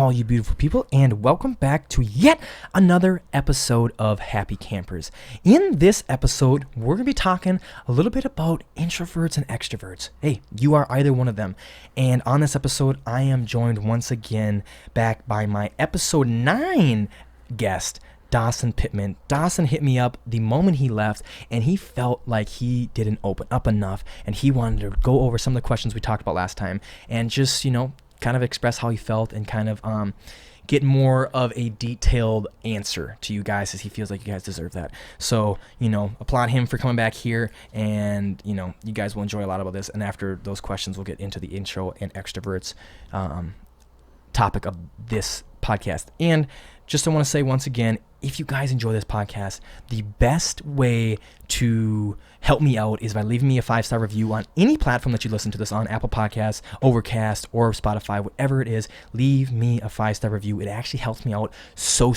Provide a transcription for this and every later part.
all you beautiful people, and welcome back to yet another episode of Happy Campers. In this episode, we're going to be talking a little bit about introverts and extroverts. Hey, you are either one of them. And on this episode, I am joined once again back by my episode 9 guest, Dawson Pittman. Dawson hit me up the moment he left, and he felt like he didn't open up enough, and he wanted to go over some of the questions we talked about last time and just, kind of express how he felt and kind of get more of a detailed answer to you guys, as he feels like you guys deserve that. So, applaud him for coming back here, and, you guys will enjoy a lot about this. And after those questions, we'll get into the intro and extroverts topic of this podcast. And just I want to say once again, if you guys enjoy this podcast, the best way to help me out is by leaving me a 5-star review on any platform that you listen to this on, Apple Podcasts, Overcast, or Spotify, whatever it is. Leave me a 5-star review. It actually helps me out so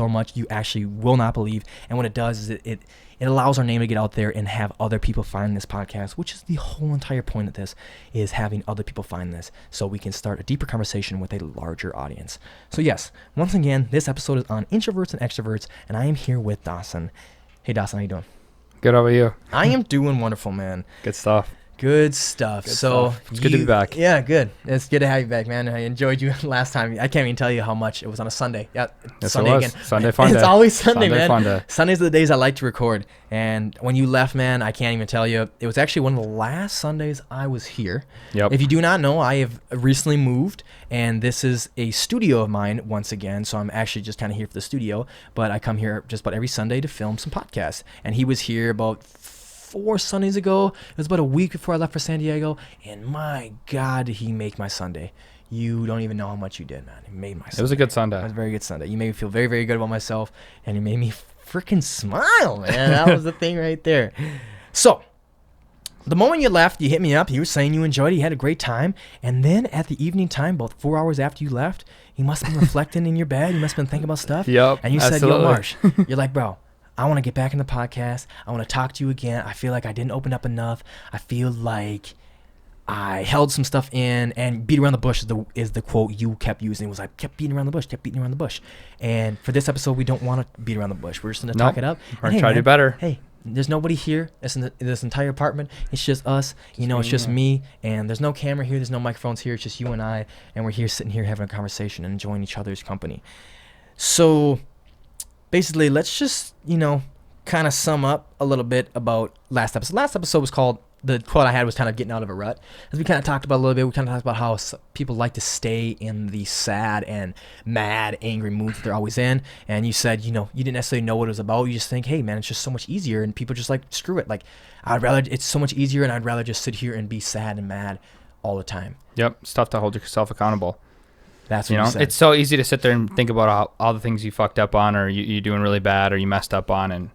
much. You actually will not believe. And what it does is it allows our name to get out there and have other people find this podcast, which is the whole entire point of this, is having other people find this so we can start a deeper conversation with a larger audience. So yes, once again, this episode is on introverts and extroverts, and I am here with Dawson. Hey Dawson, how you doing? Good, how about you? I am doing wonderful, man. Good stuff. Good stuff. It's good to be back. Yeah, good. It's good to have you back, man. I enjoyed you last time. I can't even tell you how much. It was on a Sunday. Yeah, yes, Sunday it was. again. Sunday fun day. It's always Sunday, man. Fun day. Sundays are the days I like to record. And when you left, man, I can't even tell you. It was actually one of the last Sundays I was here. Yep. If you do not know, I have recently moved, and this is a studio of mine once again. So I'm actually just kind of here for the studio, but I come here just about every Sunday to film some podcasts. And he was here about 4 Sundays ago. It was about a week before I left for San Diego, and my God, did he make my Sunday. You don't even know how much you did, man. He made my Sunday. It was a good Sunday. It was a very good Sunday. You made me feel very, very good about myself, and you made me freaking smile, man. That was the thing right there. So, the moment you left, you hit me up. You were saying you enjoyed it. You had a great time. And then at the evening time, about 4 hours after you left, you must have been reflecting in your bed. You must have been thinking about stuff. Yep, and you absolutely. said, yo, Marsh, you're like, bro, I want to get back in the podcast. I want to talk to you again. I feel like I didn't open up enough. I feel like I held some stuff in, and beat around the bush is the quote you kept using. It was like, kept beating around the bush. And for this episode, we don't want to beat around the bush. We're just going to talk it up. We're going to try to do better. Hey, there's nobody here. In this entire apartment. It's just us. It's just me. And there's no camera here. There's no microphones here. It's just you and I. And we're here sitting here having a conversation and enjoying each other's company. So basically, let's just, kind of sum up a little bit about last episode. Last episode was called, the quote I had was kind of getting out of a rut. As we kind of talked about a little bit, we kind of talked about how people like to stay in the sad and mad, angry mood that they're always in. And you said, you didn't necessarily know what it was about. You just think, hey, man, it's just so much easier. And people just like, screw it. Like, it's so much easier, and I'd rather just sit here and be sad and mad all the time. Yep, it's tough to hold yourself accountable. That's what you said. It's so easy to sit there and think about all the things you fucked up on, or you're doing really bad, or you messed up on,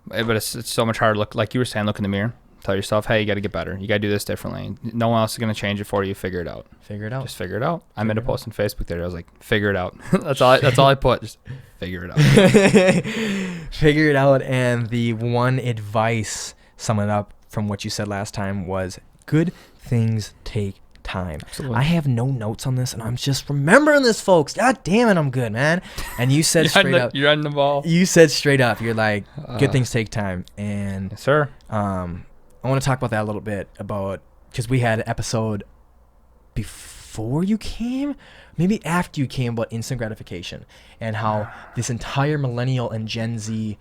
but it's so much harder. Like you were saying, look in the mirror, tell yourself, hey, you got to get better. You got to do this differently. No one else is going to change it for you. Figure it out. Just figure it out. I made a post on Facebook there. I was like, figure it out. That's all I put. Just figure it out. Figure it out. And the one advice, summing up from what you said last time, was good things take time. Absolutely. I have no notes on this, and I'm just remembering this, folks. God damn it, I'm good, man. And you said straight up, you're on the ball. You said straight up, you're like, good things take time. And yes, sir. I want to talk about that a little bit, because we had an episode before you came, maybe after you came, about instant gratification and how this entire millennial and Gen Z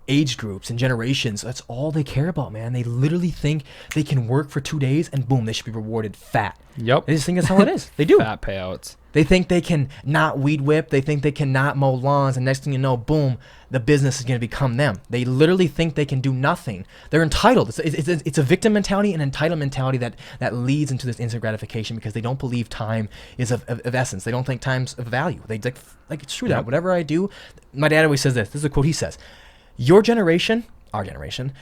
age groups and generations, that's all they care about, man. They literally think they can work for 2 days and boom, they should be rewarded fat. Yep. They just think that's how it is. They do. Fat payouts. They think they can not weed whip. They think they can not mow lawns. And next thing you know, boom, the business is going to become them. They literally think they can do nothing. They're entitled. It's a victim mentality and entitlement mentality that leads into this instant gratification, because they don't believe time is of essence. They don't think time's of value. They like it's true that whatever I do, my dad always says this. This is a quote he says. Your generation, our generation,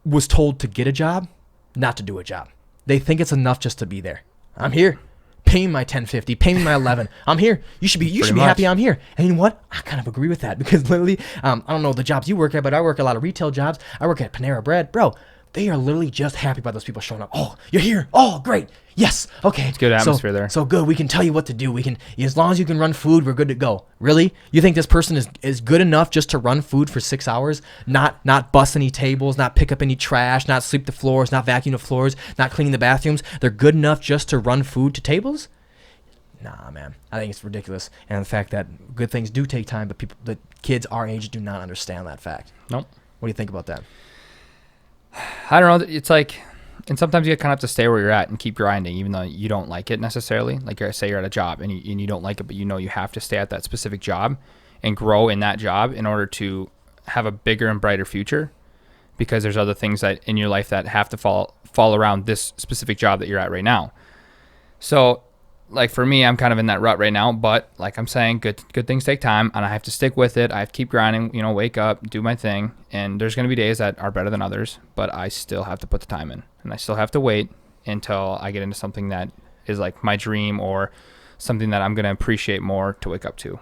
was told to get a job, not to do a job. They think it's enough just to be there. I'm here. Pay me my $10.50. Pay me my $11. I'm here. You should be happy I'm here. And you know what? I kind of agree with that, because literally, I don't know the jobs you work at, but I work a lot of retail jobs. I work at Panera Bread. Bro, they are literally just happy about those people showing up. Oh, you're here. Oh, great. Yes. Okay. It's good atmosphere there. So good. We can tell you what to do. As long as you can run food, we're good to go. Really? You think this person is good enough just to run food for 6 hours? Not bust any tables, not pick up any trash, not sweep the floors, not vacuum the floors, not cleaning the bathrooms. They're good enough just to run food to tables? Nah, man. I think it's ridiculous. And the fact that good things do take time, but the kids our age do not understand that fact. Nope. What do you think about that? I don't know. It's like, and sometimes you kind of have to stay where you're at and keep grinding, even though you don't like it necessarily. Like, say you're at a job and you don't like it, but you know you have to stay at that specific job and grow in that job in order to have a bigger and brighter future, because there's other things that in your life that have to fall around this specific job that you're at right now. So, like, for me, I'm kind of in that rut right now, but like I'm saying, good things take time, and I have to stick with it. I have to keep grinding, wake up, do my thing, and there's going to be days that are better than others, but I still have to put the time in, and I still have to wait until I get into something that is like my dream or something that I'm going to appreciate more to wake up to.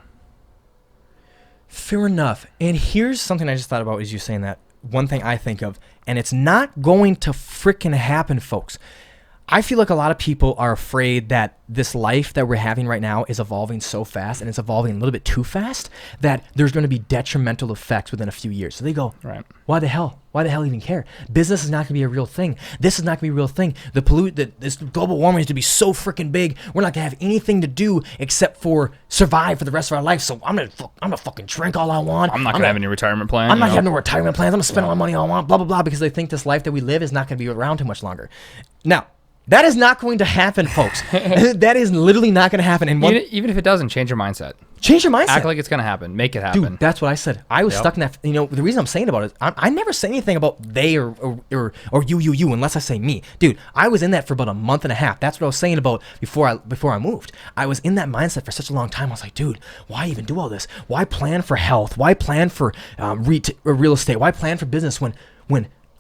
Fair enough. And here's something I just thought about as you saying that. One thing I think of, and it's not going to freaking happen, folks. I feel like a lot of people are afraid that this life that we're having right now is evolving so fast, and it's evolving a little bit too fast, that there's going to be detrimental effects within a few years. So they go, right. Why the hell? Why the hell even care? Business is not going to be a real thing. This is not going to be a real thing. This global warming is to be so freaking big. We're not going to have anything to do except for survive for the rest of our life. So I'm gonna fucking drink all I want. I'm not going to have any retirement plan. I'm not having no retirement plans. I'm going to spend all my money all I want, blah, blah, blah, because they think this life that we live is not going to be around too much longer. Now, that is not going to happen, folks. That is literally not going to happen. And even if it doesn't, change your mindset. Change your mindset. Act like it's going to happen. Make it happen. Dude, that's what I said. I was stuck in that. The reason I'm saying about it, I never say anything about they or you, unless I say me. Dude, I was in that for about a month and a half. That's what I was saying about before I moved. I was in that mindset for such a long time. I was like, dude, why even do all this? Why plan for health? Why plan for real estate? Why plan for business when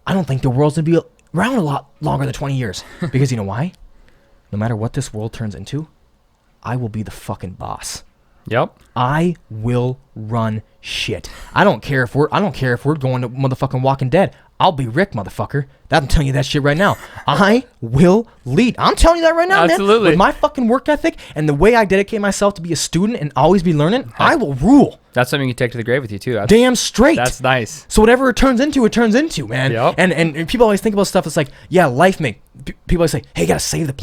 I don't think the world's going to be around a lot longer than 20 years. Because you know why? No matter what this world turns into, I will be the fucking boss. Yep. I will run shit. I don't care if we're going to motherfucking Walking Dead. I'll be Rick, motherfucker. I'm telling you that shit right now. I will lead. I'm telling you that right now, Absolutely. Man. With my fucking work ethic and the way I dedicate myself to be a student and always be learning, I will rule. That's something you take to the grave with you, too. Damn straight. That's nice. So whatever it turns into, man. Yep. And people always think about stuff that's like, yeah, life may. People always say, hey, you gotta save the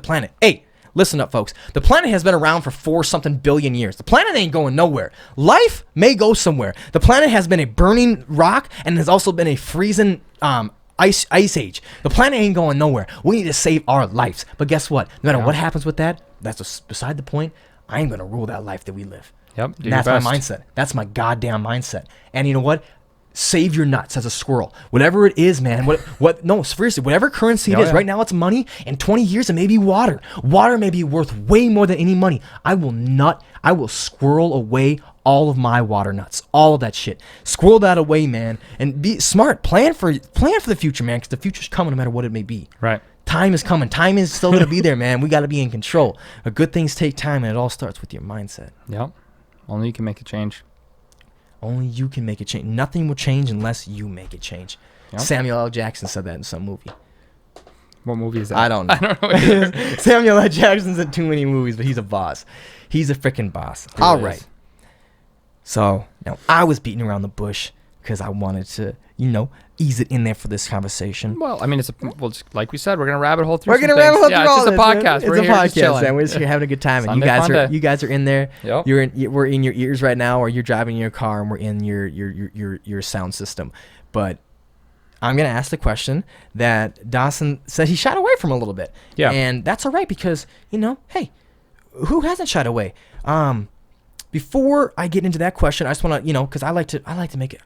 planet, Hey, listen up, folks. The planet has been around for 4-something billion years. The planet ain't going nowhere. Life may go somewhere. The planet has been a burning rock and has also been a freezing ice age. The planet ain't going nowhere. We need to save our lives. But guess what? No matter what happens with that, that's beside the point. I ain't gonna rule that life that we live. Yep. That's my mindset. That's my goddamn mindset. And you know what? Save your nuts as a squirrel. Whatever it is, man. No, seriously, whatever currency it is. Right now it's money. In 20 years it may be water. Water may be worth way more than any money. I will squirrel away all of my water nuts. All of that shit. Squirrel that away, man. And be smart. Plan for the future, man, because the future's coming no matter what it may be. Right. Time is coming. Time is still going to be there, man. We got to be in control. But good things take time, and it all starts with your mindset. Yep. Only you can make a change. Only you can make a change. Nothing will change unless you make it change. Yep. Samuel L. Jackson said that in some movie. What movie is that? I don't know. Samuel L. Jackson's in too many movies, but he's a boss. He's a freaking boss. He all is. Right. So, now I was beating around the bush because I wanted to, ease it in there for this conversation. Well, I mean, just like we said, we're gonna rabbit hole through. We're gonna rabbit hole through all this. It's just a podcast. It's a podcast, man. We're just having a good time, and you guys are in there. Yep. We're in your ears right now, or you're driving your car, and we're in your sound system. But I'm gonna ask the question that Dawson said he shied away from a little bit. Yeah. And that's all right because hey, who hasn't shied away? Before I get into that question, I just want to because I like to make it.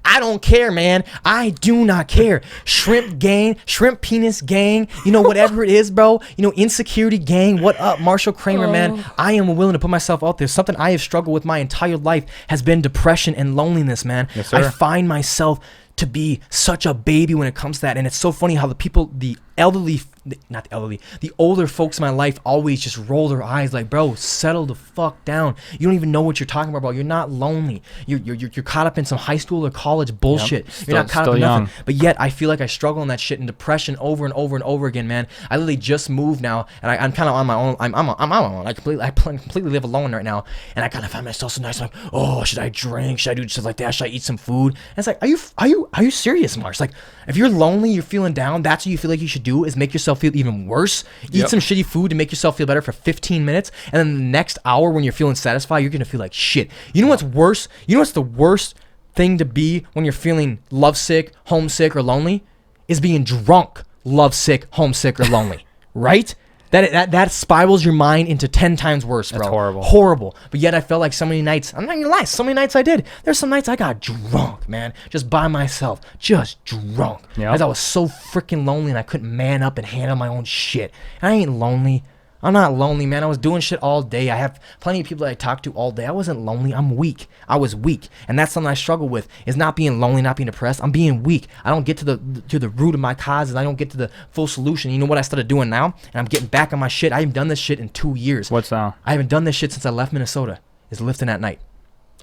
I don't care, man. I do not care. Shrimp gang, shrimp penis gang, whatever it is, bro. Insecurity gang. What up, Marshal Kramer, man? I am willing to put myself out there. Something I have struggled with my entire life has been depression and loneliness, man. Yes, sir. I find myself to be such a baby when it comes to that. And it's so funny how the the older folks in my life always just roll their eyes like, bro, settle the fuck down. You don't even know what you're talking about, bro. You're not lonely. You're caught up in some high school or college bullshit. Yep. You're not caught up in young. nothing. But yet I feel like I struggle in that shit and depression over and over and over again, man. I literally just moved now, and I'm kind of on my own. I'm on my own. I completely live alone right now, and I kind of find myself so nice. I'm like, oh, should I drink? Should I do stuff like that? Should I eat some food? And it's like, are you serious, Marsh? Like, if you're lonely, you're feeling down, that's what you feel like you should do, is make yourself feel even worse. Eat some shitty food to make yourself feel better for 15 minutes, and then the next hour when you're feeling satisfied, you're gonna feel like shit. You know what's worse? You know what's the worst thing to be when you're feeling lovesick, homesick, or lonely? Is being drunk, lovesick, homesick, or lonely. Right? That spirals your mind into 10 times worse, bro. That's horrible. Horrible. But yet I felt like so many nights, I'm not gonna lie, so many nights I did. There's some nights I got drunk, man. Just by myself. Just drunk. Yep. Because I was so freaking lonely and I couldn't man up and handle my own shit. And I ain't lonely. I'm not lonely, man. I was doing shit all day. I have plenty of people that I talk to all day. I wasn't lonely. I'm weak. I was weak. And that's something I struggle with, is not being lonely, not being depressed. I'm being weak. I don't get to the root of my causes. I don't get to the full solution. You know what I started doing now? And I'm getting back on my shit. I haven't done this shit in 2 years. What's now? I haven't done this shit since I left Minnesota. Is lifting at night.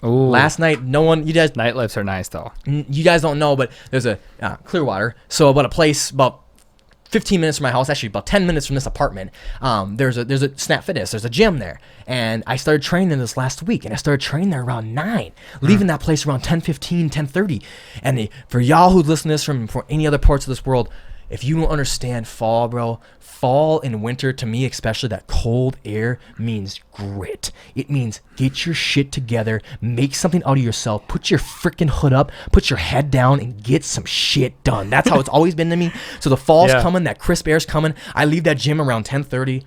Ooh. Last night, you guys... Night lifts are nice, though. You guys don't know, but there's a Clearwater. So about a place about 15 minutes from my house, actually about 10 minutes from this apartment, there's a Snap Fitness, there's a gym there, and I started training this last week, and I started training there around 9, leaving that place around 10:15, 10:30, and for y'all who listen to this from any other parts of this world, if you don't understand fall, bro, fall and winter, to me especially, that cold air means grit. It means get your shit together, make something out of yourself, put your freaking hood up, put your head down, and get some shit done. That's how it's always been to me. So the fall's coming, that crisp air's coming. I leave that gym around 10:30.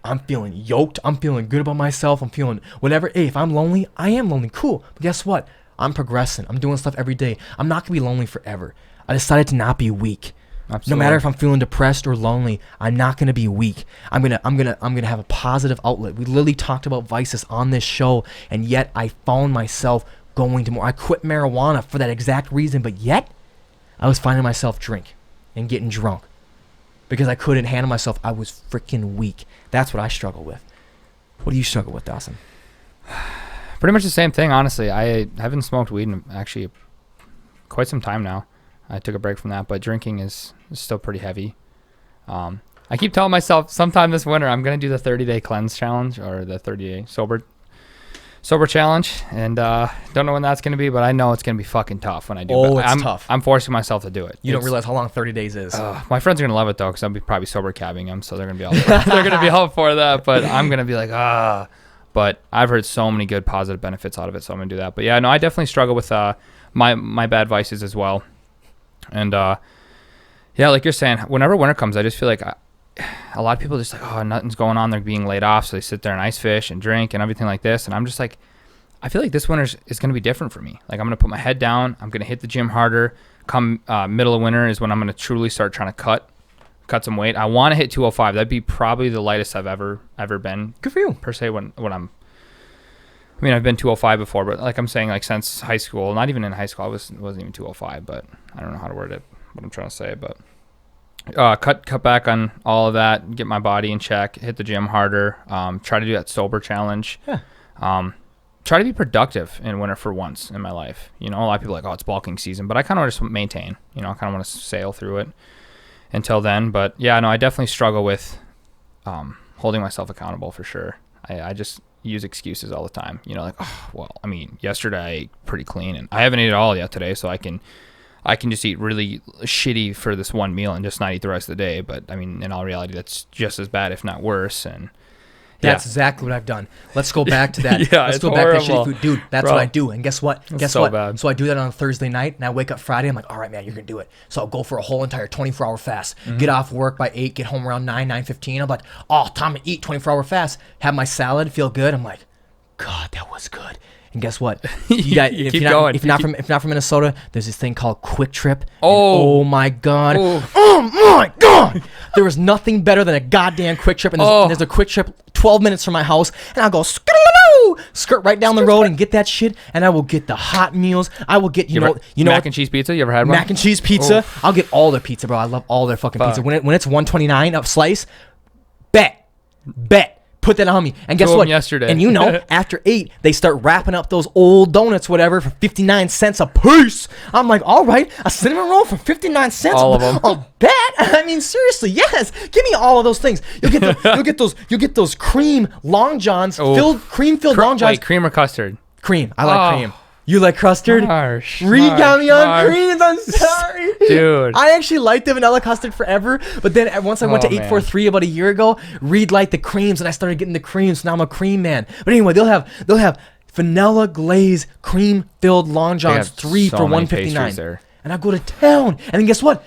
I'm feeling yoked. I'm feeling good about myself. I'm feeling whatever. Hey, if I'm lonely, I am lonely. Cool. But guess what? I'm progressing. I'm doing stuff every day. I'm not going to be lonely forever. I decided to not be weak. Absolutely. No matter if I'm feeling depressed or lonely, I'm not gonna be weak. I'm gonna have a positive outlet. We literally talked about vices on this show, and yet I found myself going to more. I quit marijuana for that exact reason, but yet I was finding myself drink and getting drunk because I couldn't handle myself. I was freaking weak. That's what I struggle with. What do you struggle with, Dawson? Pretty much the same thing, honestly. I haven't smoked weed in actually quite some time now. I took a break from that, but drinking is still pretty heavy. I keep telling myself sometime this winter I'm going to do the 30-day cleanse challenge, or the 30-day sober challenge, and don't know when that's going to be, but I know it's going to be fucking tough when I do it. It's tough. I'm forcing myself to do it. You don't realize how long 30 days is. My friends are going to love it, though, because I'll be probably sober cabbing them, so they're going to be all they're going to be all for that, but I'm going to be like, But I've heard so many good positive benefits out of it, so I'm going to do that. But yeah, no, I definitely struggle with my bad vices as well. And yeah, like you're saying, whenever winter comes, I just feel like a lot of people just like, oh, nothing's going on. They're being laid off, so they sit there and ice fish and drink and everything like this. And I'm just like, I feel like this winter is going to be different for me. Like, I'm going to put my head down. I'm going to hit the gym harder. Come middle of winter is when I'm going to truly start trying to cut some weight. I want to hit 205. That'd be probably the lightest I've ever been. Good for you. Per se, when I've been 205 before, but like I'm saying, like since high school, not even in high school, I wasn't even 205, but I don't know how to word it, what I'm trying to say, but cut back on all of that, get my body in check, hit the gym harder, try to do that sober challenge. Yeah. Try to be productive in winter for once in my life. You know, a lot of people are like, oh, it's bulking season, but I kind of just maintain, you know, I kind of want to sail through it until then. But yeah, no, I definitely struggle with holding myself accountable for sure. I just use excuses all the time, you know, like, oh, well, I mean, yesterday I ate pretty clean and I haven't ate it all yet today, so I can just eat really shitty for this one meal and just not eat the rest of the day. But I mean, in all reality, that's just as bad, if not worse. And that's exactly what I've done. Let's go back to that. Yeah, let's go back to that shitty food. Dude, that's what I do. And guess what? Bad. So I do that on a Thursday night, and I wake up Friday. I'm like, all right, man, you're going to do it. So I'll go for a whole entire 24-hour fast. Mm-hmm. Get off work by 8, get home around 9:15. I'm like, oh, time to eat, 24-hour fast. Have my salad, feel good. I'm like, God, that was good. And guess what? If you're not from Minnesota, there's this thing called Quick Trip. Oh my God. Oh my God. There was nothing better than a goddamn Quick Trip. And there's a Quick Trip 12 minutes from my house. And I'll go, skirt right down the road and get that shit. And I will get the hot meals. I will get, you know mac and cheese pizza. You ever had one? Mac and cheese pizza. I'll get all their pizza, bro. I love all their fucking pizza. When it's $129 a slice, bet. Put that on me. And guess what? Yesterday. And after 8, they start wrapping up those old donuts, whatever, for 59 cents a piece. I'm like, all right, a cinnamon roll for 59 cents. All of them. A bet? I mean, seriously, yes. Give me all of those things. You'll get those cream long johns, cream-filled long johns. Wait, cream or custard? Cream. I like cream. You like custard? Reed got me on creams. I'm sorry. Dude. I actually liked the vanilla custard forever. But then once I went to 843 about a year ago, Reed liked the creams and I started getting the creams. So now I'm a cream man. But anyway, they'll have vanilla glaze cream filled long johns 3 for $159. And I go to town. And then guess what?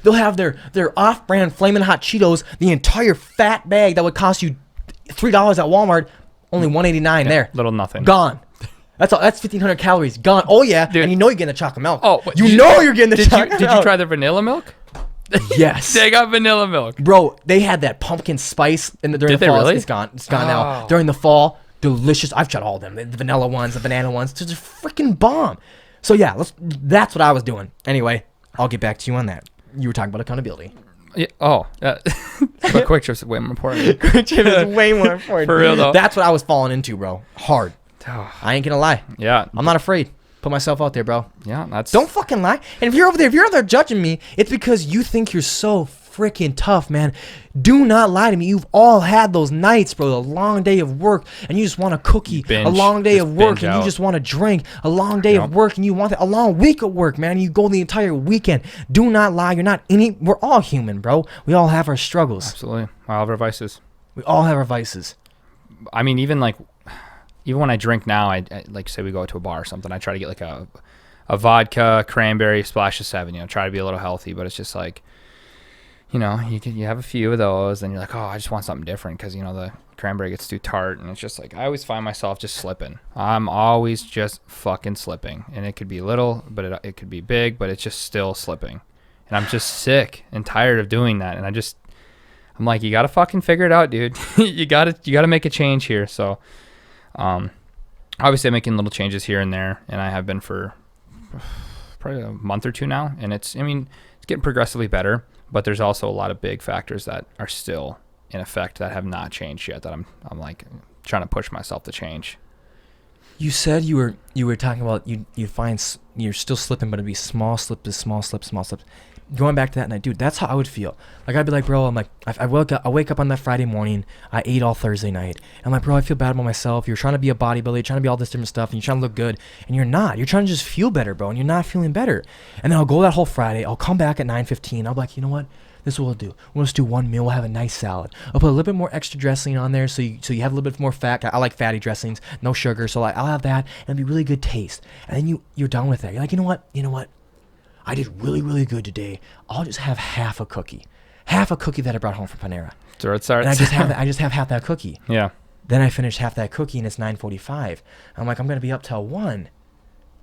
They'll have their off-brand Flamin' Hot Cheetos, the entire fat bag that would cost you $3 at Walmart, only $189 there. Little nothing. Gone. That's 1,500 calories gone. Oh yeah, dude. And you're getting the chocolate milk. Oh, you're getting the chocolate milk. Did you try the vanilla milk? Yes. They got vanilla milk. Bro, they had that pumpkin spice during the fall. Really? It's gone now. During the fall, delicious. I've tried all of them. The vanilla ones, the banana ones. They're just freaking bomb. So yeah, that's what I was doing. Anyway, I'll get back to you on that. You were talking about accountability. Yeah, but Quick Trip's way more important. Quick Trip is way more important. For real though. That's what I was falling into, bro. Hard. I ain't gonna lie. Yeah. I'm not afraid. Put myself out there, bro. Yeah, Don't fucking lie. And if you're over there judging me, it's because you think you're so freaking tough, man. Do not lie to me. You've all had those nights, bro. A long day of work, and you just want a cookie. Binge. A long day of work, and out. you just want a drink. A long day of work, and you want a long week of work, man. And you go the entire weekend. Do not lie. You're not any. We're all human, bro. We all have our struggles. Absolutely. All have our vices. We all have our vices. I mean, even when I drink now, I like say we go to a bar or something, I try to get like a vodka, cranberry, splash of 7, try to be a little healthy, but it's just like, you have a few of those and you're like, oh, I just want something different because, the cranberry gets too tart and it's just like, I always find myself just slipping. I'm always just fucking slipping, and it could be little, but it could be big, but it's just still slipping. And I'm just sick and tired of doing that. And I'm like, you got to fucking figure it out, dude. you got to make a change here. So, obviously I'm making little changes here and there, and I have been for probably a month or 2 now, and it's getting progressively better, but there's also a lot of big factors that are still in effect that have not changed yet that I'm like trying to push myself to change. You said you were talking about you find you're still slipping, but it'd be small slips. Going back to that night, dude, that's how I would feel. Like, I'd be like, bro, I'm like, I wake up on that Friday morning, I ate all Thursday night. I'm like, bro, I feel bad about myself. You're trying to be a bodybuilder, you're trying to be all this different stuff, and you're trying to look good, and you're not. You're trying to just feel better, bro, and you're not feeling better. And then I'll go that whole Friday, I'll come back at 9:15, I'll be like, you know what? This is what we'll do. We'll just do one meal. We'll have a nice salad. I'll put a little bit more extra dressing on there so you have a little bit more fat. I like fatty dressings, no sugar, so I'll have that, and it'll be really good taste. And then you're done with that. You're like, you know what? I did really, really good today. I'll just have half a cookie that I brought home from Panera. So it starts. And I just have half that cookie. Yeah. Then I finish half that cookie and it's 9:45. I'm like, I'm gonna be up till 1.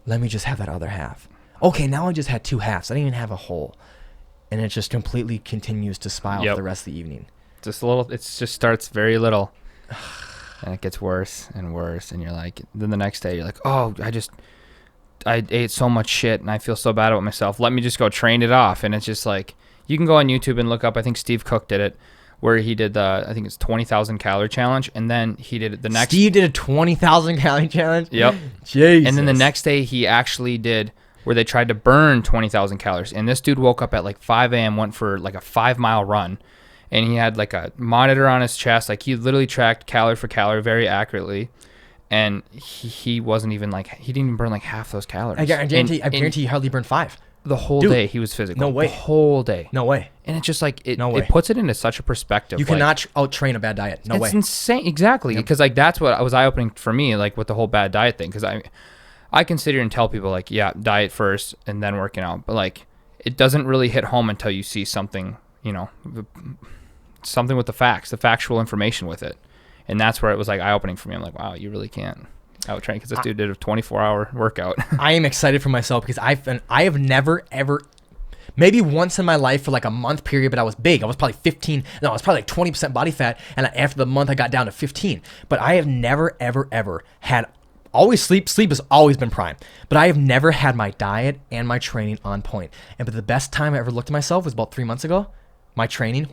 Let me just have that other half. Okay, now I just had 2 halves. I didn't even have a whole, and it just completely continues to spiral for the rest of the evening. Just a little. It just starts very little, and it gets worse and worse. And you're like, then the next day you're like, oh, I ate so much shit and I feel so bad about myself. Let me just go train it off. And it's just like, you can go on YouTube and look up, I think Steve Cook did it, where he did I think it's 20,000 calorie challenge. And then he did it the next. Steve did a 20,000 calorie challenge? Yep. Jesus. And then the next day he actually did where they tried to burn 20,000 calories. And this dude woke up at like 5 a.m., went for like a 5-mile run. And he had like a monitor on his chest. Like, he literally tracked calorie for calorie very accurately. And he wasn't even like, he didn't even burn like half those calories. I guarantee he hardly burned 5. The whole day he was physical. No way. The whole day. No way. And it's just like, it it puts it into such a perspective. You cannot out-train a bad diet. No way. It's insane. Exactly. Because like, that's what was eye-opening for me, like with the whole bad diet thing. Because I can sit here and tell people like, yeah, diet first and then working out. But like, it doesn't really hit home until you see something, something with the facts, the factual information with it. And that's where it was like eye-opening for me. I'm like, wow, you really can't out-train, because this dude did a 24-hour workout. I am excited for myself because I have never, ever Maybe once in my life for like a month period, but I was big. I was probably 15. No, I was probably like 20% body fat. And after the month, I got down to 15. But I have never, ever, ever had always sleep. Sleep has always been prime. But I have never had my diet and my training on point. But the best time I ever looked at myself was about 3 months ago. My training,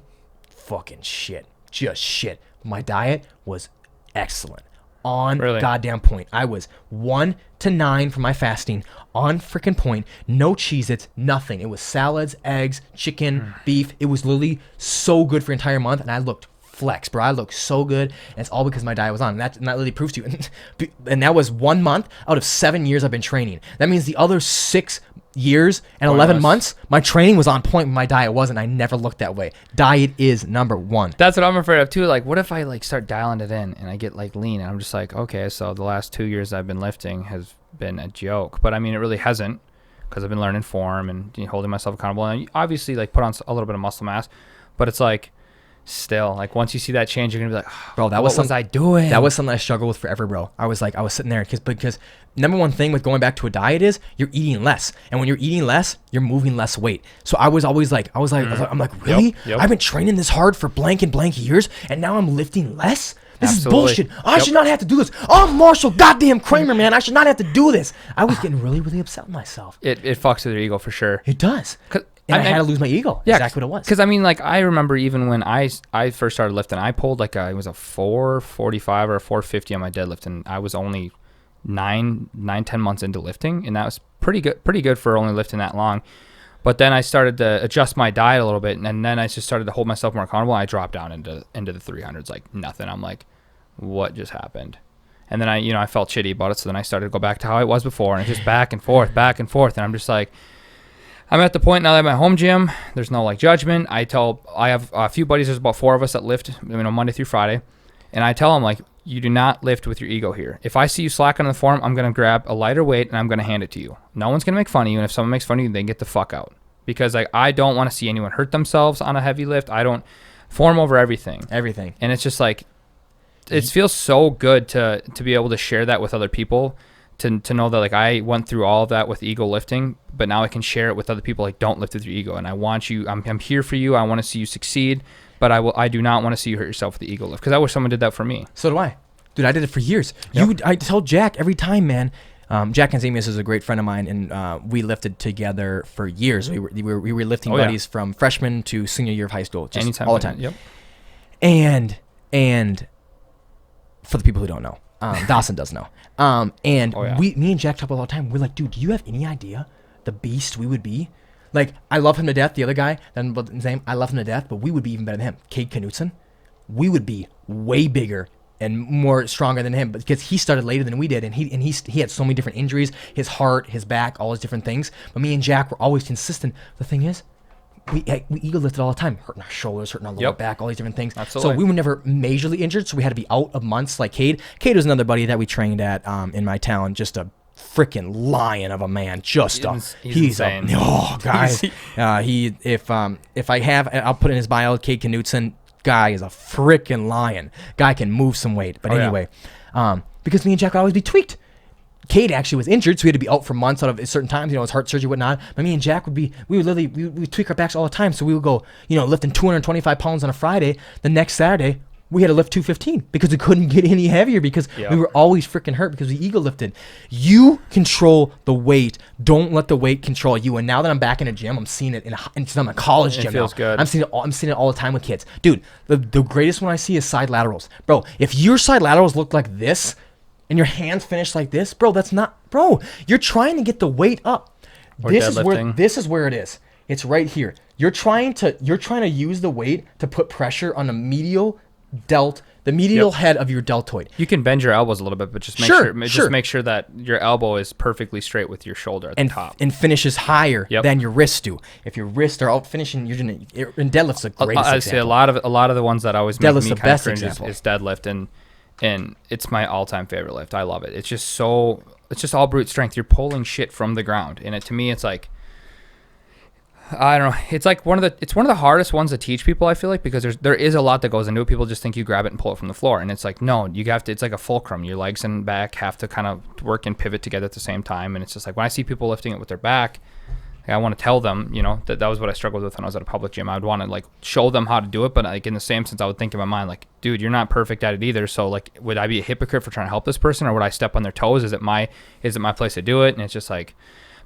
fucking shit. Just shit. My diet was excellent. On goddamn point. I was 1 to 9 for my fasting, on freaking point. No Cheez-Its, nothing. It was salads, eggs, chicken, beef. It was literally so good for an entire month, and I looked flex, bro. I looked so good, and it's all because my diet was on. And that literally proves to you. And that was 1 month out of 7 years I've been training. That means the other 6 years and 11 months, my training was on point, but my diet wasn't. I never looked that way. Diet is number one. That's what I'm afraid of too. Like, what if I like start dialing it in and I get like lean, and I'm just like, okay, so the last 2 years I've been lifting has been a joke. But I mean, it really hasn't, because I've been learning form and holding myself accountable, and I obviously like put on a little bit of muscle mass. But it's like, still, like, once you see that change, you're gonna be like, oh, bro, what was I doing? That was something I struggled with forever, bro. I was sitting there because number one thing with going back to a diet is you're eating less, and when you're eating less, you're moving less weight. So I was always like, I'm like, really? Yep. I've been training this hard for blank and blank years, and now I'm lifting less. This is bullshit. I should not have to do this. I'm Marshal goddamn Kramer, man. I should not have to do this. I was getting really, really upset with myself. It fucks with your ego for sure. It does. And I had to lose my ego. Yeah, exactly what it was. Because I mean, like, I remember even when I first started lifting, I pulled like it was a 445 or a 450 on my deadlift, and I was only 10 months into lifting, and that was pretty good for only lifting that long. But then I started to adjust my diet a little bit, and then I just started to hold myself more accountable. I dropped down into the 300s like nothing. I'm like, what just happened? And then I felt shitty about it, so then I started to go back to how I was before, and it's just back and forth, and I'm just like, I'm at the point now that I'm at home gym. There's no like judgment. I have a few buddies. There's about 4 of us that lift, Monday through Friday, and I tell them, like, you do not lift with your ego here. If I see you slacking on the form, I'm gonna grab a lighter weight and I'm gonna hand it to you. No one's gonna make fun of you, and if someone makes fun of you, then get the fuck out, because like I don't want to see anyone hurt themselves on a heavy lift. I don't form over everything. And it's just like, it feels so good to be able to share that with other people. To know that like I went through all of that with ego lifting, but now I can share it with other people. Like, don't lift with your ego, and I want you. I'm here for you. I want to see you succeed, but I do not want to see you hurt yourself with the ego lift, because I wish someone did that for me. So do I, dude. I did it for years. Yep. I tell Jack every time, man. Jack Anzemius is a great friend of mine, and we lifted together for years. We were lifting buddies from freshman to senior year of high school, just anytime, all the time. Yep. And for the people who don't know. Dawson does know. Me and Jack talk about it all the time. We're like, dude, do you have any idea the beast we would be? Like, I love him to death. The other guy, I love him to death, but we would be even better than him. Cade Knutson, we would be way bigger and more stronger than him, because he started later than we did, and he had so many different injuries, his heart, his back, all those different things. But me and Jack were always consistent. The thing is, we ego lifted all the time, hurting our shoulders, hurting our lower back, all these different things. Absolutely. So we were never majorly injured, so we had to be out of months like Cade. Cade was another buddy that we trained at in my town, just a freaking lion of a man. He's insane. Guys. I'll put in his bio, Cade Knutson. Guy is a freaking lion. Guy can move some weight. But anyway, because me and Jack would always be tweaked. Cade actually was injured, so we had to be out for months out of certain times, his heart surgery, whatnot. But me and Jack we would tweak our backs all the time. So we would go, lifting 225 pounds on a Friday. The next Saturday, we had to lift 215 because we couldn't get any heavier, because we were always freaking hurt because we ego lifted. You control the weight. Don't let the weight control you. And now that I'm back in a gym, I'm seeing it I'm a college gym. It feels good. I'm seeing it all the time with kids. Dude, the greatest one I see is side laterals. Bro, if your side laterals look like this, and your hands finish like this, bro, that's not, bro. You're trying to get the weight up. This is where it is. It's right here. You're trying to use the weight to put pressure on the medial head of your deltoid. You can bend your elbows a little bit, but just make sure that your elbow is perfectly straight with your shoulder at the top, and finishes higher than your wrists do. If your wrists are out finishing, and deadlift's a great example. I'd say a lot of the ones that always make me kind of cringe is deadlift, and it's my all-time favorite lift. I love it. It's just all brute strength. You're pulling shit from the ground, and to me, it's like, I don't know. It's like one of the hardest ones to teach people, I feel like, because there is a lot that goes into it. People just think you grab it and pull it from the floor, and it's like, no, you have to. It's like a fulcrum. Your legs and back have to kind of work and pivot together at the same time, and it's just like when I see people lifting it with their back, I want to tell them, you know, that was what I struggled with when I was at a public gym. I would want to like show them how to do it, but like in the same sense, I would think in my mind, like, dude, you're not perfect at it either. So like, would I be a hypocrite for trying to help this person, or would I step on their toes? Is it my place to do it? And it's just like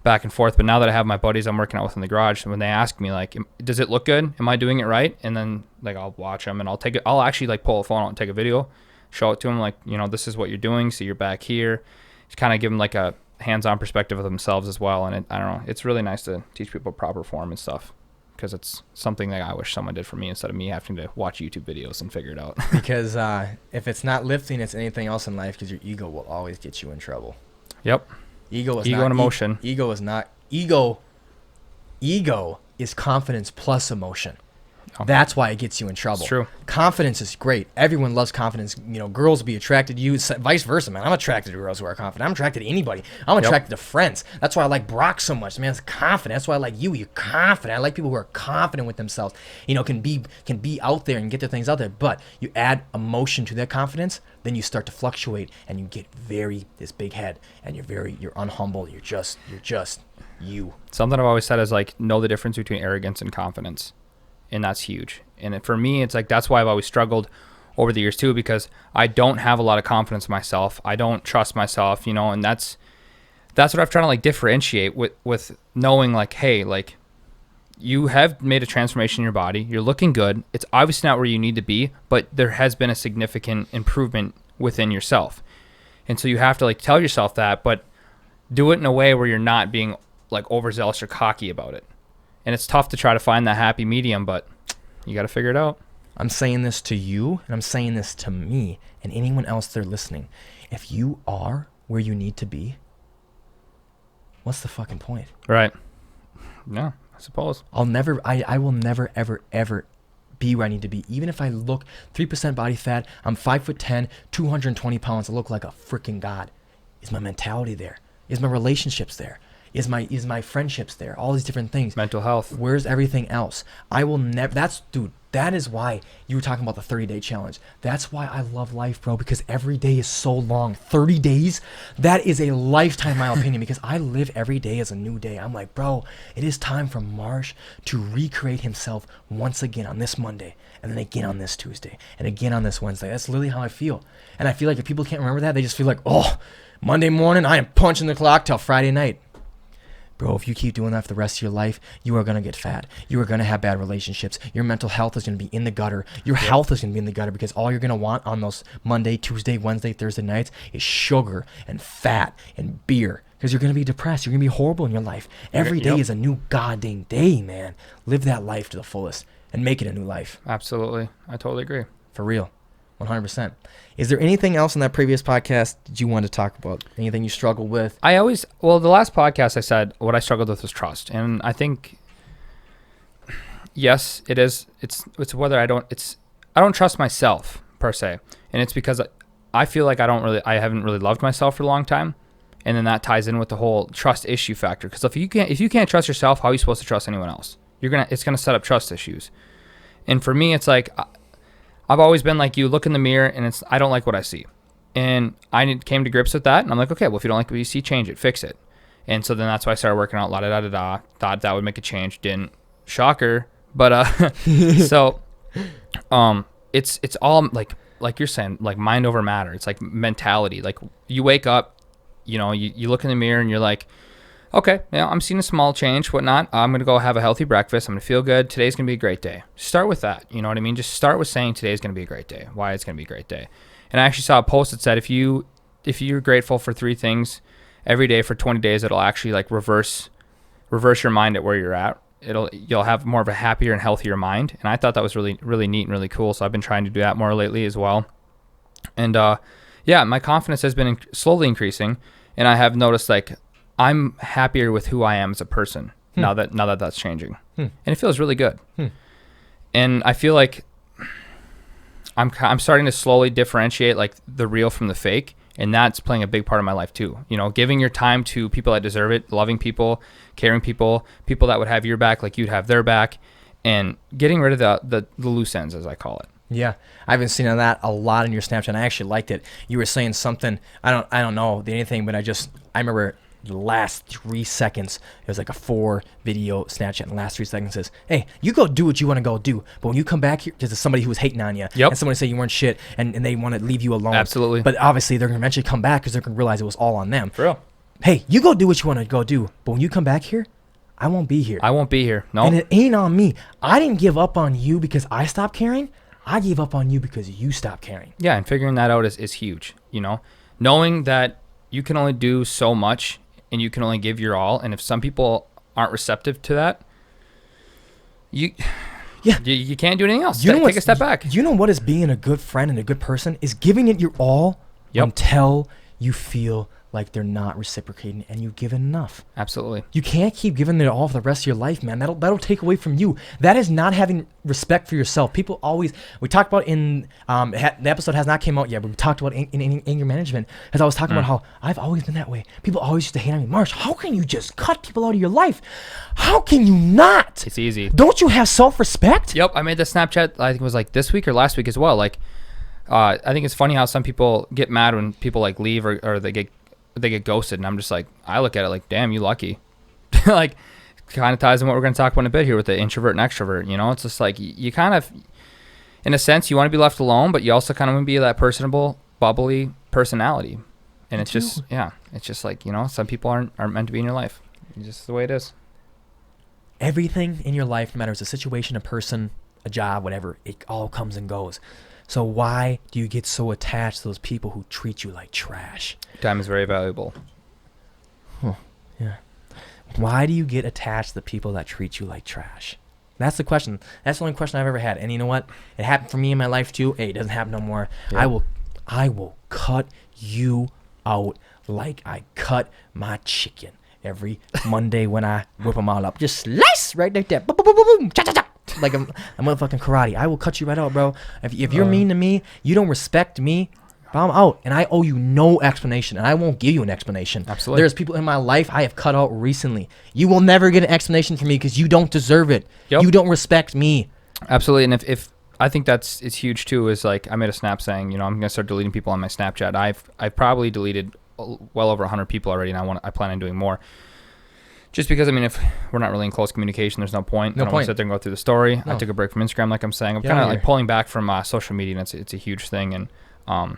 back and forth. But now that I have my buddies I'm working out with in the garage, when they ask me like, does it look good? Am I doing it right? And then like, I'll watch them and I'll actually like pull a phone out and take a video, show it to them. Like, you know, this is what you're doing. So you're back here. Just kind of give them like a hands-on perspective of themselves as well. And I don't know, it's really nice to teach people proper form and stuff, because it's something that I wish someone did for me instead of me having to watch YouTube videos and figure it out. Because if it's not lifting, it's anything else in life, because your ego will always get you in trouble. Yep. Ego and emotion. Ego is confidence plus emotion. Oh. That's why it gets you in trouble. It's true. Confidence is great. Everyone loves confidence. You know, girls will be attracted to you. Vice versa, man. I'm attracted to girls who are confident. I'm attracted to anybody. I'm attracted to friends. That's why I like Brock so much. Man, it's confident. That's why I like you. You're confident. I like people who are confident with themselves. You know, can be out there and get their things out there. But you add emotion to that confidence, then you start to fluctuate, and you get this big head, and you're unhumble. You're just you. Something I've always said is like, know the difference between arrogance and confidence. And that's huge. And for me, it's like, that's why I've always struggled over the years too, because I don't have a lot of confidence in myself. I don't trust myself, you know, and that's what I'm trying to like differentiate with knowing like, hey, like, you have made a transformation in your body. You're looking good. It's obviously not where you need to be, but there has been a significant improvement within yourself. And so you have to like tell yourself that, but do it in a way where you're not being like overzealous or cocky about it. And it's tough to try to find that happy medium, but you got to figure it out. I'm saying this to you, and I'm saying this to me and anyone else there listening. If you are where you need to be, what's the fucking point? Right. No, I suppose. I will never, ever, ever be where I need to be. Even if I look 3% body fat, I'm 5'10", 220 pounds, I look like a freaking god. Is my mentality there? Is my relationships there? Is my friendships there? All these different things. Mental health. Where's everything else? I will never. That is why you were talking about the 30-day challenge. That's why I love life, bro, because every day is so long. 30 days, that is a lifetime, in my opinion, because I live every day as a new day. I'm like, bro, it is time for Marsh to recreate himself once again on this Monday, and then again on this Tuesday, and again on this Wednesday. That's literally how I feel. And I feel like if people can't remember that, they just feel like, oh, Monday morning, I am punching the clock till Friday night. Bro, if you keep doing that for the rest of your life, you are going to get fat. You are going to have bad relationships. Your mental health is going to be in the gutter. Your health is going to be in the gutter, because all you're going to want on those Monday, Tuesday, Wednesday, Thursday nights is sugar and fat and beer, because you're going to be depressed. You're going to be horrible in your life. Every day is a new goddamn day, man. Live that life to the fullest and make it a new life. Absolutely. I totally agree. For real. 100%. Is there anything else in that previous podcast that you want to talk about? Anything you struggle with? The last podcast I said what I struggled with was trust. And I think, yes, it is. It's whether I don't trust myself per se. And it's because I feel like I haven't really loved myself for a long time. And then that ties in with the whole trust issue factor. Because if you can't trust yourself, how are you supposed to trust anyone else? It's going to set up trust issues. And for me, it's like, I've always been like you, look in the mirror, and I don't like what I see. And I came to grips with that, and I'm like, okay, well, if you don't like what you see, change it, fix it. And so then that's why I started working out, thought that would make a change, didn't. Shocker. But, so, it's all, like you're saying, like mind over matter. It's like mentality. Like you wake up, you know, you look in the mirror, and you're like, okay, yeah, I'm seeing a small change, whatnot. I'm going to go have a healthy breakfast. I'm going to feel good. Today's going to be a great day. Start with that. You know what I mean? Just start with saying today's going to be a great day. Why it's going to be a great day. And I actually saw a post that said if you're grateful for 3 things every day for 20 days, it'll actually like reverse your mind at where you're at. You'll have more of a happier and healthier mind. And I thought that was really, really neat and really cool. So I've been trying to do that more lately as well. And my confidence has been slowly increasing. And I have noticed like I'm happier with who I am as a person now that that's changing. And it feels really good. And I feel like I'm starting to slowly differentiate like the real from the fake. And that's playing a big part of my life too. You know, giving your time to people that deserve it, loving people, caring people that would have your back like you'd have their back, and getting rid of the loose ends, as I call it. Yeah, I've been seeing that a lot in your Snapchat. I actually liked it. You were saying something, I don't know anything, but I remember the last 3 seconds, it was like a 4 video Snapchat, and the last 3 seconds says, hey, you go do what you want to go do. But when you come back here, there's somebody who was hating on you, and somebody say you weren't shit, and they want to leave you alone. Absolutely. But obviously, they're going to eventually come back because they're going to realize it was all on them. For real. Hey, you go do what you want to go do. But when you come back here, I won't be here. I won't be here. No. And it ain't on me. I didn't give up on you because I stopped caring. I gave up on you because you stopped caring. Yeah, and figuring that out is huge, you know? Knowing that you can only do so much and you can only give your all, and if some people aren't receptive to that, you can't do anything else. Take a step back. You know what is being a good friend and a good person is giving it your all until you feel like they're not reciprocating and you give enough. Absolutely. You can't keep giving it all for the rest of your life, man. That'll take away from you. That is not having respect for yourself. People always, we talked about in, the episode has not came out yet, but we talked about in anger management, as I was talking about how I've always been that way. People always used to hate on me. Marsh, how can you just cut people out of your life? How can you not? It's easy. Don't you have self-respect? Yep. I made the Snapchat, I think it was like this week or last week as well. Like, I think it's funny how some people get mad when people like leave or they get ghosted, and I'm just like, I look at it like, damn, you lucky. Like, kind of ties in what we're going to talk about in a bit here with the introvert and extrovert. You know, it's just like you kind of, in a sense, you want to be left alone, but you also kind of want to be that personable, bubbly personality. And it's just, it's just like, you know, some people aren't meant to be in your life. It's just the way it is. Everything in your life, no matter it's a situation, a person, a job, whatever, it all comes and goes. So why do you get so attached to those people who treat you like trash? Time is very valuable. Huh. Yeah. Why do you get attached to the people that treat you like trash? That's the question. That's the only question I've ever had. And you know what? It happened for me in my life too. Hey, it doesn't happen no more. Yeah. I will cut you out like I cut my chicken every Monday when I whip them all up. Just slice right like that. Boom, boom, boom, boom, boom. Cha, cha, cha. Like I'm motherfucking karate. I will cut you right out, bro. If you're mean to me, you don't respect me, I'm out. And I owe you no explanation, and I won't give you an explanation. Absolutely. There's people in my life I have cut out recently. You will never get an explanation from me because you don't deserve it. Yep. You don't respect me. Absolutely. And if I think it's huge too, is like I made a snap saying, you know, I'm going to start deleting people on my Snapchat. I've probably deleted well over 100 people already, and I plan on doing more. Just because, I mean, if we're not really in close communication, there's no point. I don't want to sit there and go through the story. No. I took a break from Instagram, like I'm saying. I'm kind of like pulling back from social media, and it's a huge thing. And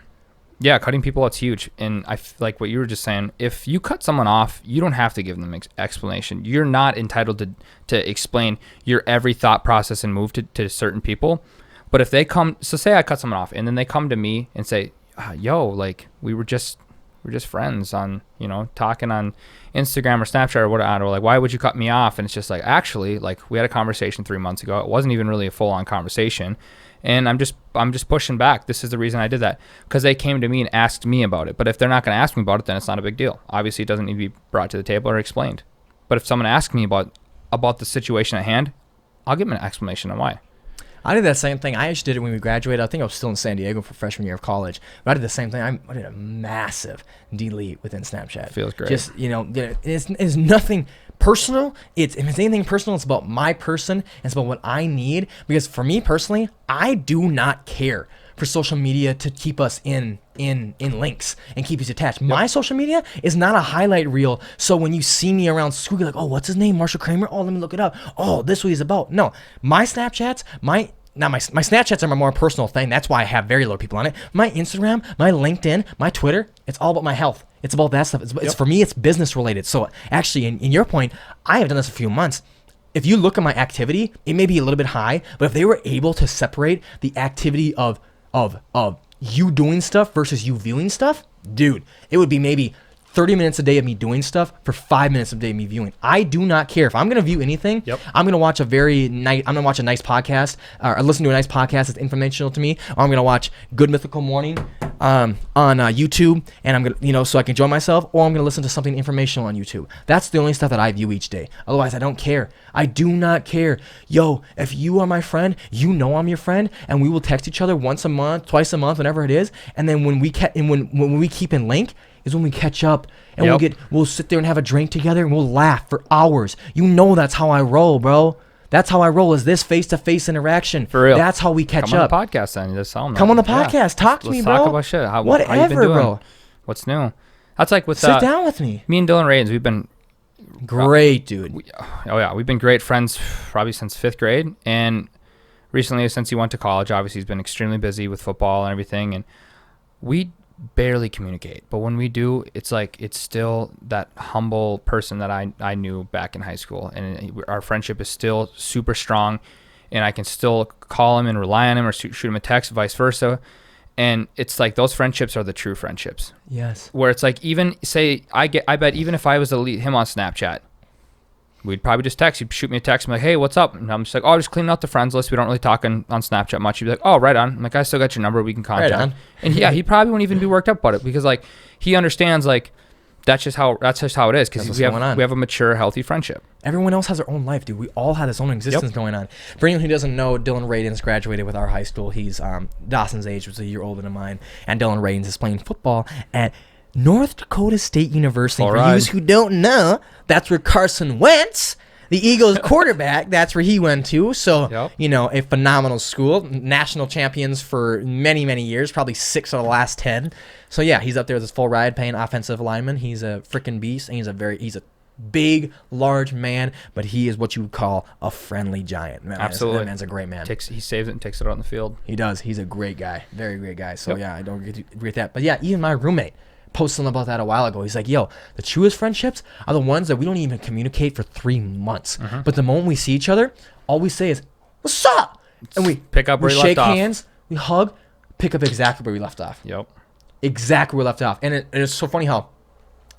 cutting people out's huge. And I like what you were just saying. If you cut someone off, you don't have to give them explanation. You're not entitled to explain your every thought process and move to certain people. But if they come, so say I cut someone off, and then they come to me and say, yo, like we're just friends on, you know, talking on Instagram or Snapchat or whatever, like, why would you cut me off? And it's just like, actually, like, we had a conversation 3 months ago. It wasn't even really a full-on conversation, and I'm just pushing back. This is the reason I did that, because they came to me and asked me about it. But if they're not going to ask me about it, then it's not a big deal. Obviously, it doesn't need to be brought to the table or explained. But if someone asks me about the situation at hand, I'll give them an explanation on why. I did that same thing. I actually did it when we graduated. I think I was still in San Diego for freshman year of college. But I did the same thing. I did a massive delete within Snapchat. Feels great. Just, you know, it's nothing personal. If it's anything personal, it's about my person. And it's about what I need. Because for me personally, I do not care for social media to keep us in links and keep us attached. Yep. My social media is not a highlight reel. So when you see me around school, you're like, oh, what's his name? Marshal Kramer? Oh, let me look it up. Oh, this is what he's about. No, my Snapchats, my Snapchats are my more personal thing. That's why I have very little people on it. My Instagram, my LinkedIn, my Twitter, it's all about my health. It's about that stuff. It's for me, it's business related. So actually, in your point, I have done this a few months. If you look at my activity, it may be a little bit high, but if they were able to separate the activity of you doing stuff versus you viewing stuff, dude, it would be maybe 30 minutes a day of me doing stuff for 5 minutes a day of me viewing. I do not care. If I'm going to view anything, I'm going to watch a nice podcast or listen to a nice podcast that's informational to me, or I'm going to watch Good Mythical Morning on YouTube, and I'm going to, you know, so I can enjoy myself, or I'm going to listen to something informational on YouTube. That's the only stuff that I view each day. Otherwise, I don't care. I do not care. Yo, if you are my friend, you know I'm your friend, and we will text each other once a month, twice a month, whenever it is, and then when we keep in link, is when we catch up and we'll sit there and have a drink together and we'll laugh for hours. You know that's how I roll, bro. That's how I roll, is this face-to-face interaction. For real. That's how we catch up. Come on the podcast then. Just tell them Come on the podcast. Talk to me, bro. Let's talk about shit. How you been doing? Bro. What's new? That's like with sit down with me. Me and Dylan Radens, we've been Great, dude. We've been great friends probably since 5th grade, and recently since he went to college, obviously he's been extremely busy with football and everything, and we barely communicate. But when we do, it's like it's still that humble person that I knew back in high school, and our friendship is still super strong, and I can still call him and rely on him or shoot him a text, vice versa. And it's like those friendships are the true friendships. Yes. Where it's like, even say I bet even if I was to lead him on Snapchat, we'd probably just text. He'd shoot me a text. I'm like, hey, what's up? And I'm just like, oh, just cleaning out the friends list. We don't really talk on Snapchat much. He'd be like, oh, right on. I'm like, I still got your number. We can contact. Right on. And yeah, he probably wouldn't even be worked up about it because like he understands like that's just how it is because we have a mature, healthy friendship. Everyone else has their own life, dude. We all have this own existence going on. For anyone who doesn't know, Dylan Radens graduated with our high school. He's Dawson's age, was a year older than mine. And Dylan Radens is playing football at North Dakota State University. For you who don't know, that's where Carson Wentz, the Eagles quarterback, that's where he went to. So, a phenomenal school. National champions for many, many years, probably 6 of the last 10. So, yeah, he's up there with his full ride paying offensive lineman. He's a freaking beast, and he's a big, large man, but he is what you would call a friendly giant. Man, absolutely. That man's a great man. He saves it and takes it out on the field. He does. He's a great guy. Very great guy. So, I don't agree with that. But, yeah, even my roommate posted something about that a while ago. He's like, yo, the truest friendships are the ones that we don't even communicate for 3 months. Mm-hmm. But the moment we see each other, all we say is, what's up? And we pick up where we shake hands, we hug, pick up exactly where we left off. Yep. Exactly where we left off. And it's so funny how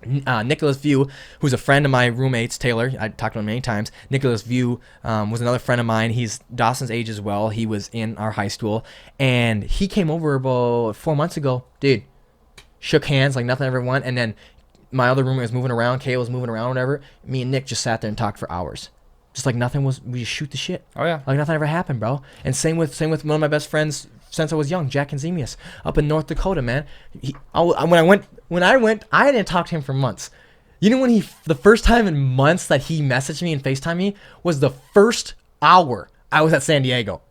Nicholas View, who's a friend of my roommate's, Taylor, I talked to him many times. Nicholas View was another friend of mine. He's Dawson's age as well. He was in our high school. And he came over about 4 months ago. Dude, shook hands like nothing ever went. And then my other roommate was moving around. Kayla was moving around, whatever. Me and Nick just sat there and talked for hours. Just like nothing was, we just shoot the shit. Oh, yeah. Like nothing ever happened, bro. And same with one of my best friends since I was young, Jack and Zemius, up in North Dakota, man. When I went, I didn't talk to him for months. You know the first time in months that he messaged me and FaceTimed me was the first hour I was at San Diego.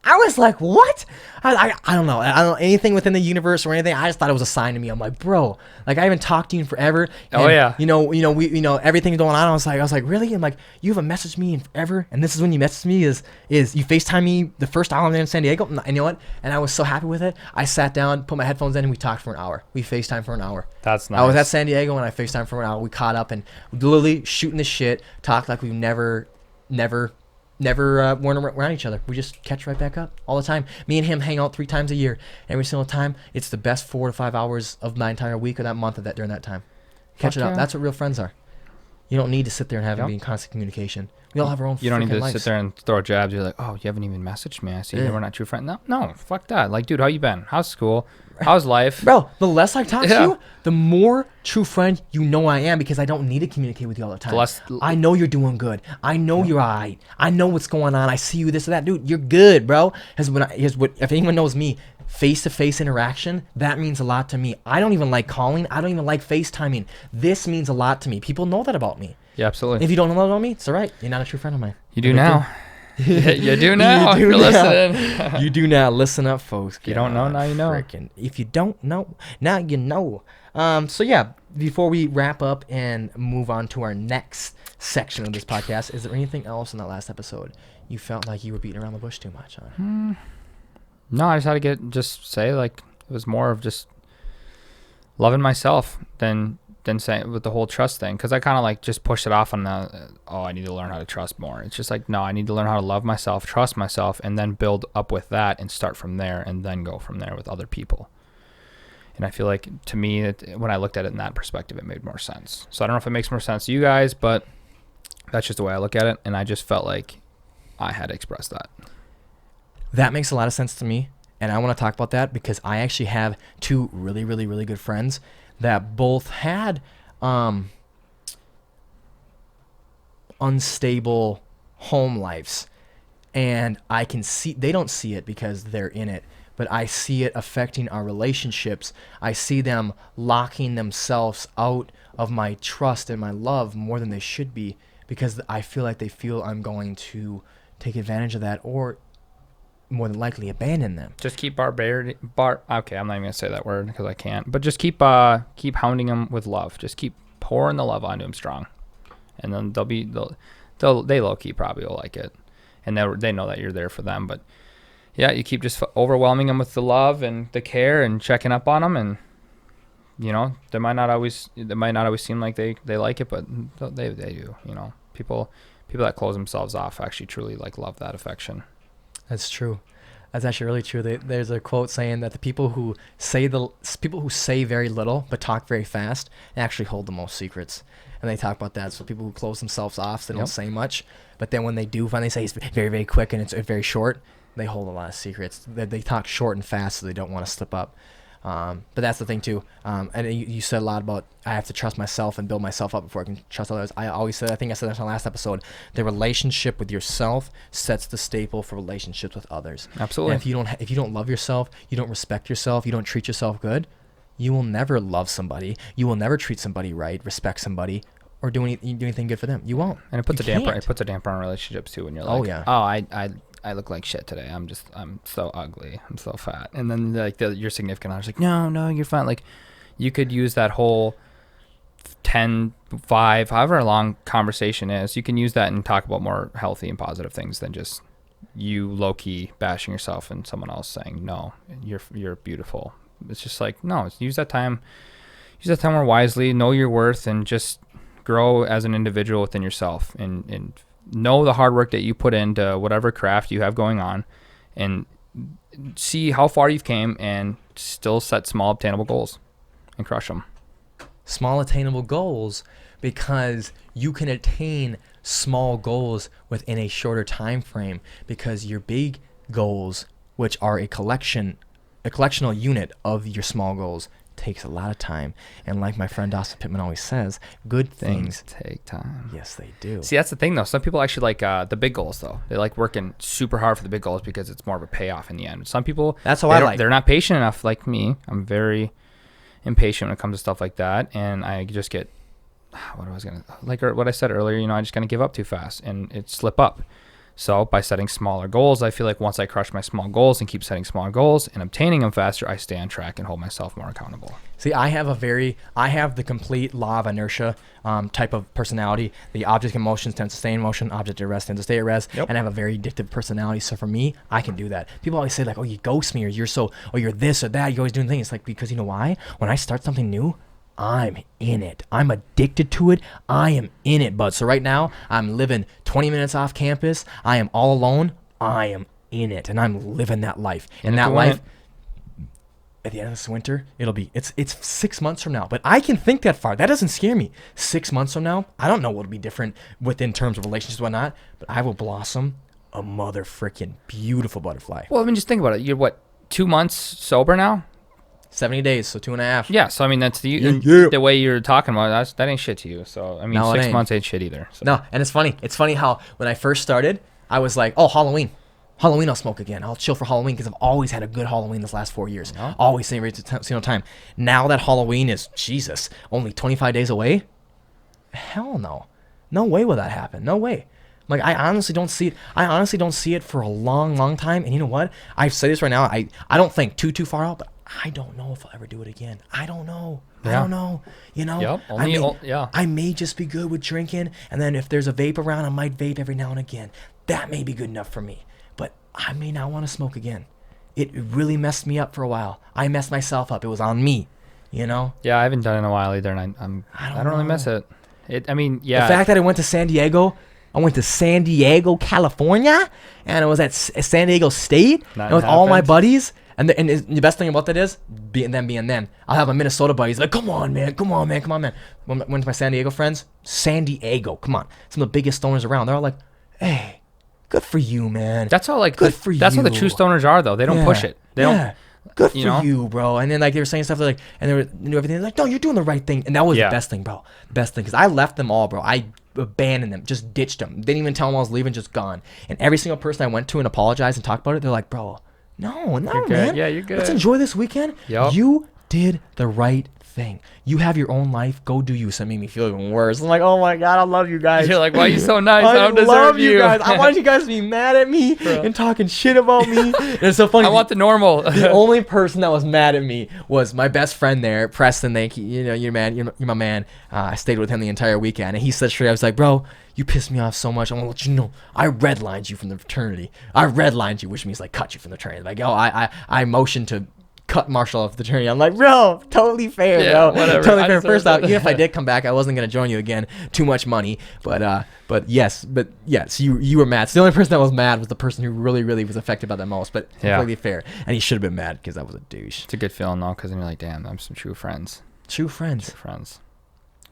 I was like, what? I don't know. I don't know anything within the universe or anything. I just thought it was a sign to me. I'm like, bro, like I haven't talked to you in forever. And, everything's going on. I was like, really? I'm like, you haven't messaged me in forever, and this is when you messaged me is you FaceTime me the first hour I'm there in San Diego. And you know what? And I was so happy with it. I sat down, put my headphones in, and we talked for an hour. We FaceTime for an hour. That's nice. I was at San Diego and I FaceTime for an hour. We caught up and literally shooting the shit, talked like we've never weren't around each other. We just catch right back up all the time. Me and him hang out 3 times a year. Every single time, it's the best 4 to 5 hours of my entire week or that month of that during that time. Catch it up. That's what real friends are. You don't need to sit there and have it be in constant communication. We all have our own. You don't need to lives. sit there and throw jabs. You're like, oh, you haven't even messaged me. I see we're not true friends. No, fuck that. Like, dude, how you been? How's school? How's life? Bro, the less I talk to you, the more true friend you know I am because I don't need to communicate with you all the time. I know you're doing good. I know you're all right. I know what's going on. I see you this or that. Dude, you're good, bro. If anyone knows me, face-to-face interaction, that means a lot to me. I don't even like calling. I don't even like FaceTiming. This means a lot to me. People know that about me. Yeah, absolutely. If you don't know that about me, it's all right. You're not a true friend of mine. You do now. You do now. You're listening. You do now. Listen up, folks. You don't know, now you know. If you don't know, now you know. So yeah, before we wrap up and move on to our next section of this podcast, is there anything else in that last episode you felt like you were beating around the bush too much on? No, I just had to just say like it was more of just loving myself than saying with the whole trust thing, because I kind of like just pushed it off on I need to learn how to trust more. It's just like, no, I need to learn how to love myself, trust myself, and then build up with that and start from there and then go from there with other people. And I feel like to me, when I looked at it in that perspective, it made more sense. So I don't know if it makes more sense to you guys, but that's just the way I look at it. And I just felt like I had to express that. That makes a lot of sense to me. And I want to talk about that because I actually have 2 really, really, really good friends that both had unstable home lives. And I can see, they don't see it because they're in it, but I see it affecting our relationships. I see them locking themselves out of my trust and my love more than they should be because I feel like they feel I'm going to take advantage of that or more than likely abandon them. Just keep okay, I'm not even gonna say that word because I can't. But just keep hounding them with love. Just keep pouring the love onto them strong, and then they low key probably will like it, and they know that you're there for them. But yeah, you keep just overwhelming them with the love and the care and checking up on them, and they might not always seem like they like it, but they do. People that close themselves off actually truly love that affection. That's true. That's actually really true. There's a quote saying that the people who say very little but talk very fast actually hold the most secrets. And they talk about that. So people who close themselves off, they don't say much. But then when they do finally say it's very, very quick and it's very short, they hold a lot of secrets. They talk short and fast, so they don't want to slip up. But that's the thing too. And you said a lot about I have to trust myself and build myself up before I can trust others. I think I said that in the last episode. The relationship with yourself sets the staple for relationships with others. Absolutely. And if you don't love yourself, you don't respect yourself, you don't treat yourself good, you will never love somebody. You will never treat somebody right, respect somebody, or do anything good for them. You won't. And it puts a damper on relationships too when you're I look like shit today. I'm so ugly. I'm so fat. And then your significant other's like, no, you're fine. Like, you could use that whole 10, 5, however long conversation is. You can use that and talk about more healthy and positive things than just you low key bashing yourself and someone else saying, no, you're beautiful. It's just no, use that time more wisely, know your worth, and just grow as an individual within yourself and know the hard work that you put into whatever craft you have going on, and see how far you've came, and still set small obtainable goals and crush them. Small attainable goals, because you can attain small goals within a shorter time frame, because your big goals, which are a collectional unit of your small goals, takes a lot of time. And like my friend Dawson Pittman always says, good things take time. Yes, they do. See, that's the thing though. Some people actually like the big goals though. They like working super hard for the big goals because it's more of a payoff in the end. Some people, they're not patient enough like me. I'm very impatient when it comes to stuff like that, and I just get what I said earlier, I just kind of give up too fast and it slip up. So by setting smaller goals, I feel like once I crush my small goals and keep setting smaller goals and obtaining them faster, I stay on track and hold myself more accountable. See, I have the complete law of inertia type of personality. The object in motion tends to stay in motion, object at rest tends to stay at rest, and I have a very addictive personality. So for me, I can do that. People always say like, oh, you ghost me, or you're this or that, you're always doing things. It's like, because you know why? When I start something new, I'm in it. I'm addicted to it. I am in it, bud. So right now, I'm living 20 minutes off campus. I am all alone. I am in it, and I'm living that life. And that life, at the end of this winter, it's 6 months from now. But I can think that far. That doesn't scare me. 6 months from now, I don't know what'll be different within terms of relationships and whatnot, but I will blossom a mother freaking beautiful butterfly. Well, I mean, just think about it. You're 2 months sober now? 70 days, so 2.5. Yeah, so I mean, that's the way you're talking about it, that ain't shit to you. So I mean, no, 6 months ain't shit either. So. No, and it's funny. It's funny how when I first started, I was like, oh, Halloween, I'll smoke again. I'll chill for Halloween because I've always had a good Halloween this last 4 years. No. Always same time. Now that Halloween is, Jesus, only 25 days away. Hell no. No way will that happen. No way. Like, I honestly don't see it. I honestly don't see it for a long, long time. And you know what? I say this right now. I don't think too far out, but I don't know if I'll ever do it again. I don't know. Yeah. I don't know. Yep. I may just be good with drinking, and then if there's a vape around, I might vape every now and again. That may be good enough for me. But I may not want to smoke again. It really messed me up for a while. I messed myself up. It was on me. Yeah, I haven't done it in a while either, and I don't really miss it. The fact that I went to San Diego. I went to San Diego, California, and I was at San Diego State, and with all my buddies. And the best thing about that is, being them. I'll have my Minnesota buddies like, come on, man. Went to my San Diego friends, San Diego, come on. Some of the biggest stoners around. They're all like, hey, good for you, man. That's all good for you. That's how the true stoners are, though. They don't push it. They don't. Good for you, bro. And then they were saying stuff like, and they knew everything. They're like, no, you're doing the right thing. And that was the best thing, bro. The best thing, because I left them all, bro. I abandoned them, just ditched them. Didn't even tell them I was leaving, just gone. And every single person I went to and apologized and talked about it, they're like, bro, no, man. Yeah, you're good. Let's enjoy this weekend. Yep. You did the right thing. You have your own life. Go do you. So it made me feel even worse. I'm like, oh my God, I love you guys. You're like, why are you so nice? I don't deserve love you guys. I want you guys to be mad at me and talking shit about me. And it's so funny. I want the normal. The only person that was mad at me was my best friend there, Preston. Thank you. You know, you're my man. I stayed with him the entire weekend, and he said straight, I was like, bro, you pissed me off so much. I want to let you know, I redlined you from the fraternity. I redlined you, which means like cut you from the fraternity. Like, I motioned to cut Marshal off the fraternity. I'm like, bro, totally fair, bro. Whatever. Totally fair. First off, even if I did come back, I wasn't gonna join you again. Too much money. But yes, you were mad. So the only person that was mad was the person who really was affected by that most. But completely fair, and he should have been mad because that was a douche. It's a good feeling though, because then you're like, damn, I'm some true friends. True friends.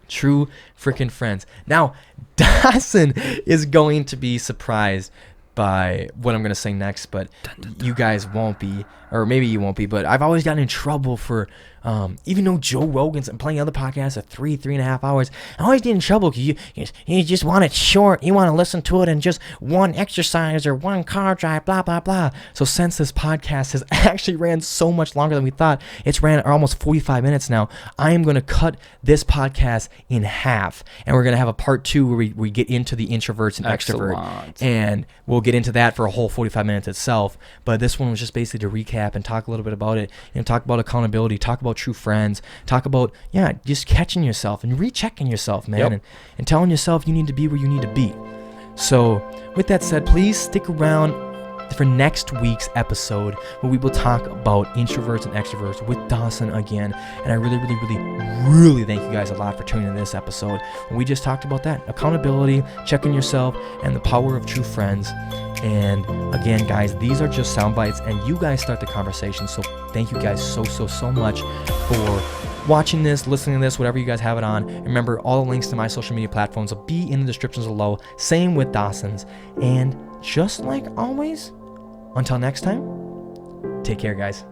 True freaking friends. Now, Dawson is going to be surprised by what I'm going to say next, but you guys won't be, or maybe you won't be, but I've always gotten in trouble for, even though Joe Rogan's and plenty other podcasts are 3.5 hours, I always get in trouble because you just want it short. You want to listen to it in just one exercise or one car drive, blah, blah, blah. So since this podcast has actually ran so much longer than we thought, it's ran almost 45 minutes now, I am going to cut this podcast in half, and we're going to have a part 2 where we get into the introverts and extrovert, and we'll get into that for a whole 45 minutes itself. But this one was just basically to recap and talk a little bit about it, and talk about accountability, talk about true friends, talk about just catching yourself and rechecking yourself, man. And telling yourself you need to be where you need to be. So with that said, please stick around for next week's episode where we will talk about introverts and extroverts with Dawson again. And I really thank you guys a lot for tuning in this episode. We just talked about that, accountability, checking yourself, and the power of true friends. And again, guys, these are just sound bites, and you guys start the conversation. So thank you guys so much for watching this, listening to this, whatever you guys have it on. And remember, all the links to my social media platforms will be in the descriptions below. Same with Dawson's. And just like always, until next time, take care, guys.